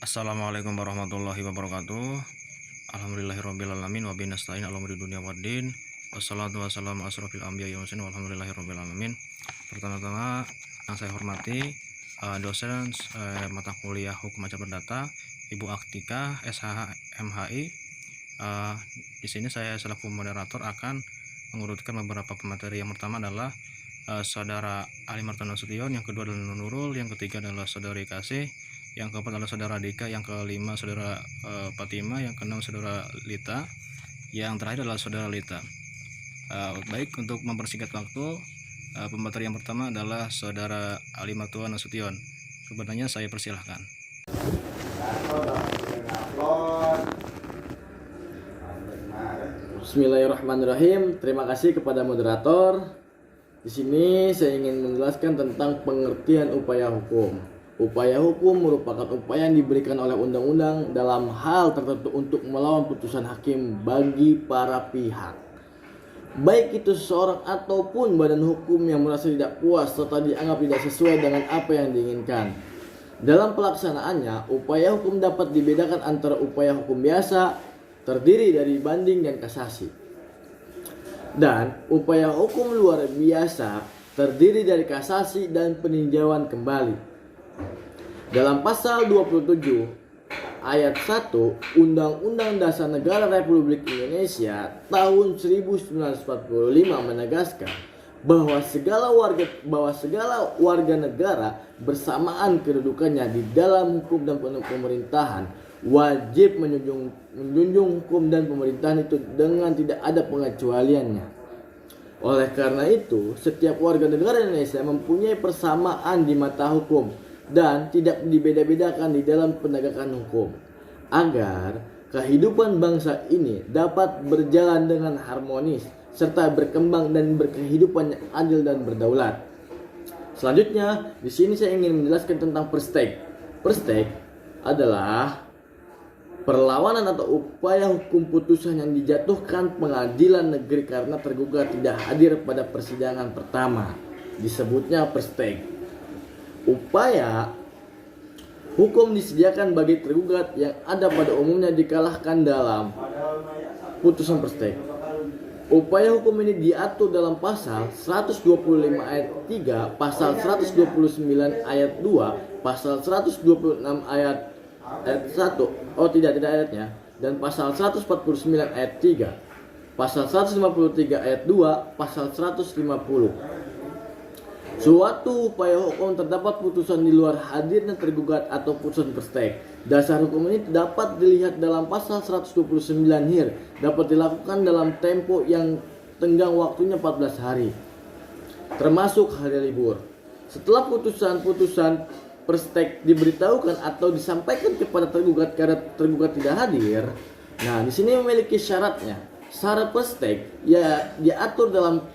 Assalamualaikum warahmatullahi wabarakatuh. Alhamdulillahirrabbilalamin wabihi nasta'in ala umuri dunya waddin. Wassalatu wassalamu asrofil anbiya'i wal mursalin walhamdulillahirrabbilalamin. Pertama-tama yang saya hormati dosen mata kuliah Hukum Acara Perdata Ibu Aktika SHH MHI. Di sini saya selaku moderator akan mengurutkan beberapa pemateri. Yang pertama adalah Saudara Ali Martono Nasution, yang kedua adalah Nurul, yang ketiga adalah Saudari Kasih, yang keempat adalah Saudara Dika, yang kelima Saudara Fatima, yang keenam Saudara Lita, yang terakhir adalah Saudara Lita. Baik, untuk mempersingkat waktu, pemateri yang pertama adalah Saudara Ali Martono Nasution. Kepadanya saya persilahkan. Bismillahirrahmanirrahim. Terima kasih kepada moderator. Di sini saya ingin menjelaskan tentang pengertian upaya hukum. Upaya hukum merupakan upaya yang diberikan oleh undang-undang dalam hal tertentu untuk melawan putusan hakim bagi para pihak, baik itu seseorang ataupun badan hukum yang merasa tidak puas serta dianggap tidak sesuai dengan apa yang diinginkan. Dalam pelaksanaannya, upaya hukum dapat dibedakan antara upaya hukum biasa, terdiri dari banding dan kasasi, dan upaya hukum luar biasa, terdiri dari kasasi dan peninjauan kembali. Dalam pasal 27 ayat 1 Undang-Undang Dasar Negara Republik Indonesia tahun 1945 menegaskan bahwa segala warga negara bersamaan kedudukannya di dalam hukum dan pemerintahan wajib menjunjung hukum dan pemerintahan itu dengan tidak ada pengecualiannya. Oleh karena itu, setiap warga negara Indonesia mempunyai persamaan di mata hukum dan tidak dibeda-bedakan di dalam penegakan hukum, agar kehidupan bangsa ini dapat berjalan dengan harmonis serta berkembang dan berkehidupan yang adil dan berdaulat. Selanjutnya, di sini saya ingin menjelaskan tentang perstek. Perstek adalah perlawanan atau upaya hukum putusan yang dijatuhkan pengadilan negeri karena tergugat tidak hadir pada persidangan pertama. Disebutnya perstek. Upaya hukum disediakan bagi tergugat yang ada pada umumnya dikalahkan dalam putusan perstek. Upaya hukum ini diatur dalam pasal 125 ayat 3, pasal 129 ayat 2, pasal 126 ayat 1, tidak ayatnya, dan pasal 149 ayat 3, pasal 153 ayat 2, pasal 150. Suatu upaya hukum terdapat putusan di luar hadirnya tergugat atau putusan perstek. Dasar hukum ini dapat dilihat dalam pasal 129 HIR, dapat dilakukan dalam tempo yang tenggang waktunya 14 hari, termasuk hari libur. Setelah putusan perstek diberitahukan atau disampaikan kepada tergugat karena tergugat tidak hadir, nah di sini memiliki syaratnya. Syarat perstek ya diatur dalam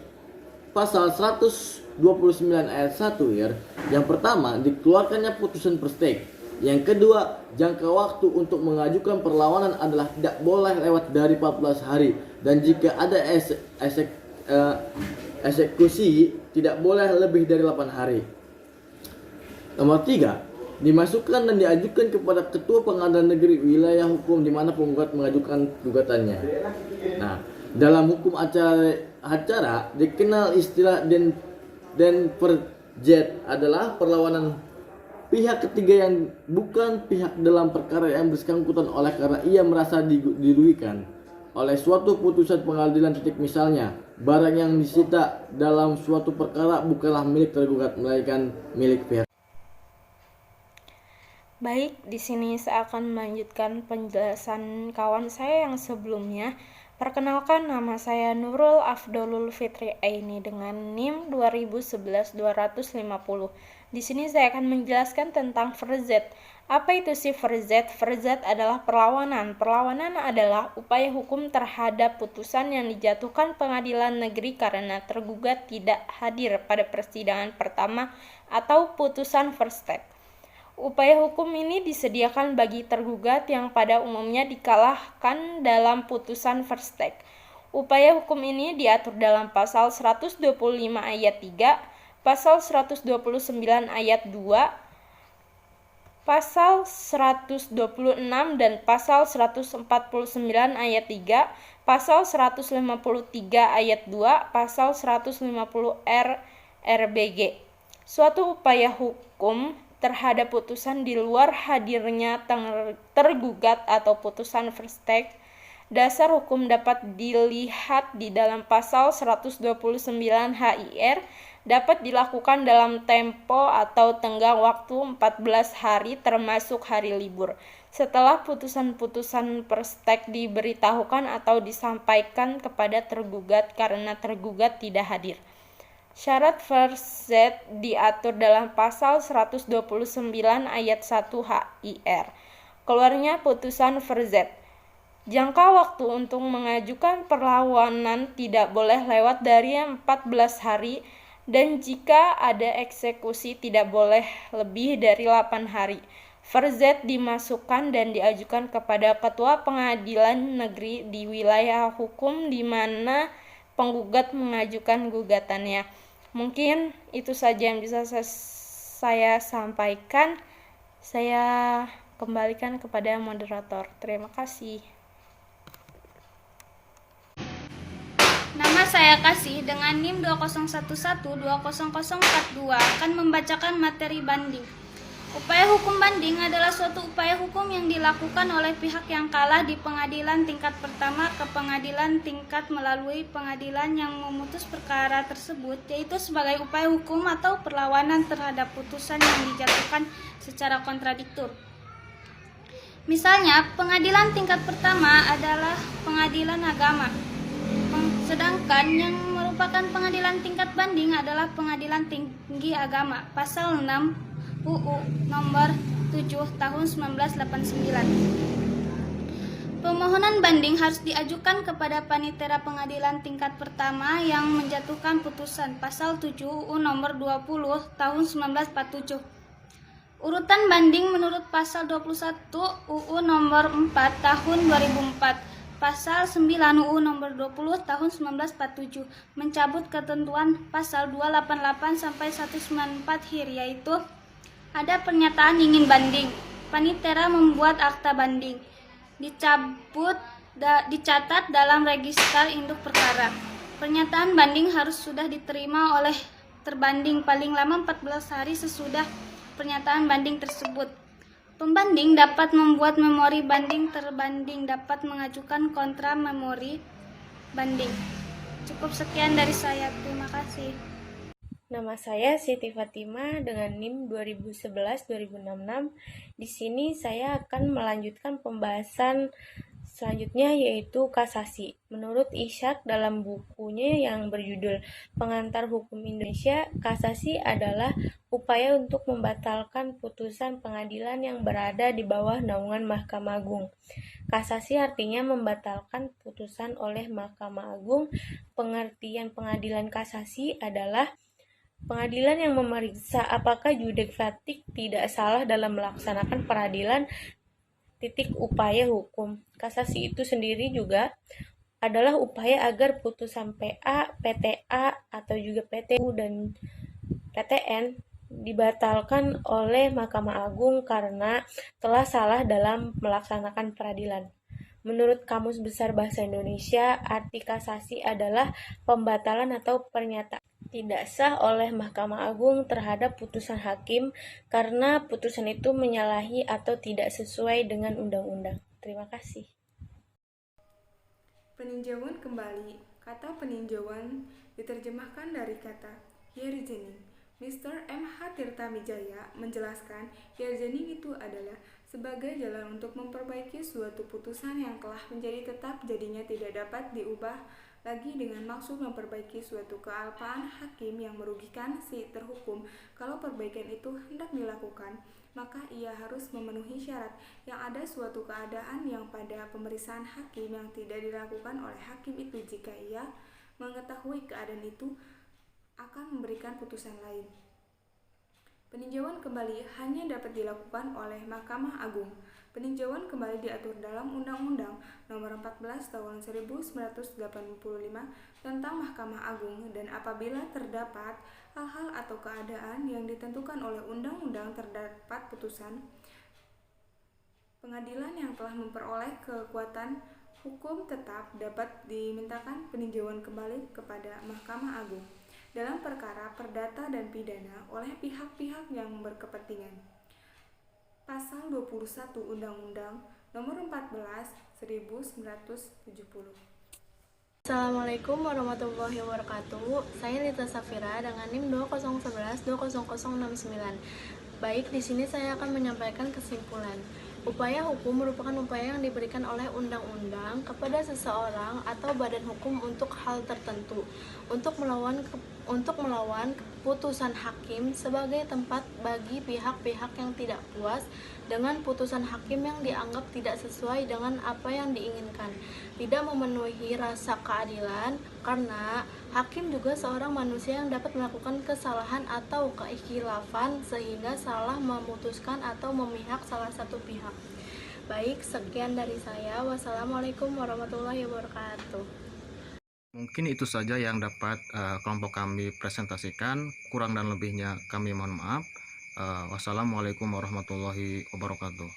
pasal 129 ayat 1 ya. Yang pertama, dikeluarkannya putusan perstek. Yang kedua, jangka waktu untuk mengajukan perlawanan adalah tidak boleh lewat dari 14 hari, dan jika ada eksekusi tidak boleh lebih dari 8 hari. Nomor 3, dimasukkan dan diajukan kepada Ketua Pengadilan Negeri wilayah hukum di mana penggugat mengajukan gugatannya. Nah, dalam hukum acara dikenal istilah den perjet adalah perlawanan pihak ketiga yang bukan pihak dalam perkara yang bersangkutan oleh karena ia merasa dirugikan oleh suatu putusan pengadilan. Misalnya, barang yang disita dalam suatu perkara bukanlah milik tergugat melainkan milik pihak. Baik, di sini saya akan melanjutkan penjelasan kawan saya yang sebelumnya. Perkenalkan, nama saya Nurul Afdolul Fitri Aini dengan NIM 2011-250. Di sini saya akan menjelaskan tentang verzet. Apa itu sih verzet? Verzet adalah perlawanan. Perlawanan adalah upaya hukum terhadap putusan yang dijatuhkan pengadilan negeri karena tergugat tidak hadir pada persidangan pertama atau putusan verstek. Upaya hukum ini disediakan bagi tergugat yang pada umumnya dikalahkan dalam putusan verstek. Upaya hukum ini diatur dalam pasal 125 ayat 3, pasal 129 ayat 2, Pasal 126 dan Pasal 149 ayat 3, Pasal 153 ayat 2, Pasal 150 RBG. Suatu upaya hukum terhadap putusan di luar hadirnya tergugat atau putusan first take. Dasar hukum dapat dilihat di dalam Pasal 129 HIR, dapat dilakukan dalam tempo atau tenggang waktu 14 hari termasuk hari libur, setelah putusan-putusan first take diberitahukan atau disampaikan kepada tergugat karena tergugat tidak hadir. Syarat first set diatur dalam Pasal 129 ayat 1 HIR. Keluarnya putusan first set. Jangka waktu untuk mengajukan perlawanan tidak boleh lewat dari 14 hari, dan jika ada eksekusi tidak boleh lebih dari 8 hari. First set dimasukkan dan diajukan kepada Ketua Pengadilan Negeri di wilayah hukum di mana penggugat mengajukan gugatannya. Mungkin itu saja yang bisa saya sampaikan. Saya kembalikan kepada moderator. Terima kasih. Nama saya Kasih dengan NIM 2011-20042 akan membacakan materi banding. Upaya hukum banding adalah suatu upaya hukum yang dilakukan oleh pihak yang kalah di pengadilan tingkat pertama ke pengadilan tingkat melalui pengadilan yang memutus perkara tersebut, yaitu sebagai upaya hukum atau perlawanan terhadap putusan yang dijatuhkan secara kontradiktor. Misalnya, pengadilan tingkat pertama adalah pengadilan agama, sedangkan yang merupakan pengadilan tingkat banding adalah pengadilan tinggi agama. Pasal 6 UU nomor 7 tahun 1989. Permohonan banding harus diajukan kepada panitera pengadilan tingkat pertama yang menjatuhkan putusan. Pasal 7 UU nomor 20 tahun 1947. Urutan banding menurut pasal 21 UU nomor 4 tahun 2004. Pasal 9 UU nomor 20 tahun 1947 mencabut ketentuan pasal 288 sampai 194 HIR, yaitu ada pernyataan ingin banding, panitera membuat akta banding, dicatat dalam register induk perkara. Pernyataan banding harus sudah diterima oleh terbanding paling lama 14 hari sesudah pernyataan banding tersebut. Pembanding dapat membuat memori banding, terbanding dapat mengajukan kontra memori banding. Cukup sekian dari saya, terima kasih. Nama saya Siti Fatima dengan NIM 2011-2066. Di sini saya akan melanjutkan pembahasan selanjutnya, yaitu kasasi. Menurut Ishak dalam bukunya yang berjudul Pengantar Hukum Indonesia, kasasi adalah upaya untuk membatalkan putusan pengadilan yang berada di bawah naungan Mahkamah Agung. Kasasi artinya membatalkan putusan oleh Mahkamah Agung. Pengertian pengadilan kasasi adalah pengadilan yang memeriksa apakah yudikatif tidak salah dalam melaksanakan peradilan upaya hukum. Kasasi itu sendiri juga adalah upaya agar putusan PA, PTA, atau juga PTU dan PTN dibatalkan oleh Mahkamah Agung karena telah salah dalam melaksanakan peradilan. Menurut Kamus Besar Bahasa Indonesia, arti kasasi adalah pembatalan atau pernyataan tidak sah oleh Mahkamah Agung terhadap putusan hakim karena putusan itu menyalahi atau tidak sesuai dengan undang-undang. Terima kasih. Peninjauan kembali. Kata peninjauan diterjemahkan dari kata hearing. Mr. M.H. Tirtamijaya menjelaskan hearing itu adalah sebagai jalan untuk memperbaiki suatu putusan yang telah menjadi tetap, jadinya tidak dapat diubah lagi dengan maksud memperbaiki suatu kealpaan hakim yang merugikan si terhukum. Kalau perbaikan itu hendak dilakukan, maka ia harus memenuhi syarat yang ada suatu keadaan yang pada pemeriksaan hakim yang tidak dilakukan oleh hakim itu. Jika ia mengetahui keadaan itu, akan memberikan putusan lain. Peninjauan kembali hanya dapat dilakukan oleh Mahkamah Agung. Peninjauan kembali diatur dalam Undang-Undang Nomor 14 Tahun 1985 tentang Mahkamah Agung, dan apabila terdapat hal-hal atau keadaan yang ditentukan oleh undang-undang terdapat putusan, Pengadilan yang telah memperoleh kekuatan hukum tetap dapat dimintakan peninjauan kembali kepada Mahkamah Agung dalam perkara perdata dan pidana oleh pihak-pihak yang berkepentingan. Pasal 21 Undang-Undang Nomor 14 1970. Assalamualaikum warahmatullahi wabarakatuh. Saya Lita Safira dengan NIM 201120069. Baik, di sini saya akan menyampaikan kesimpulan. Upaya hukum merupakan upaya yang diberikan oleh undang-undang kepada seseorang atau badan hukum untuk hal tertentu, untuk melawan keputusan hakim sebagai tempat bagi pihak-pihak yang tidak puas dengan putusan hakim yang dianggap tidak sesuai dengan apa yang diinginkan, tidak memenuhi rasa keadilan, karena hakim juga seorang manusia yang dapat melakukan kesalahan atau kekhilafan sehingga salah memutuskan atau memihak salah satu pihak. Baik, sekian dari saya. Wassalamualaikum warahmatullahi wabarakatuh. Mungkin itu saja yang dapat kelompok kami presentasikan. Kurang dan lebihnya kami mohon maaf. Wassalamualaikum warahmatullahi wabarakatuh.